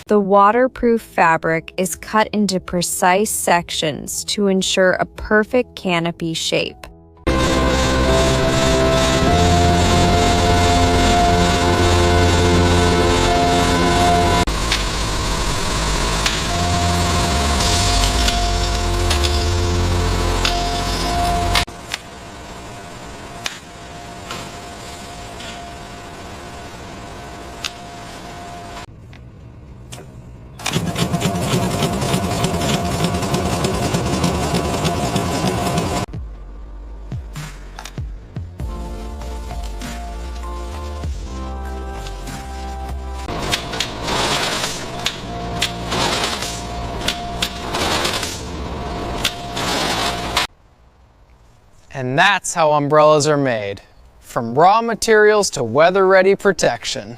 The waterproof fabric is cut into precise sections to ensure a perfect canopy shape. And that's how umbrellas are made, from raw materials to weather-ready protection.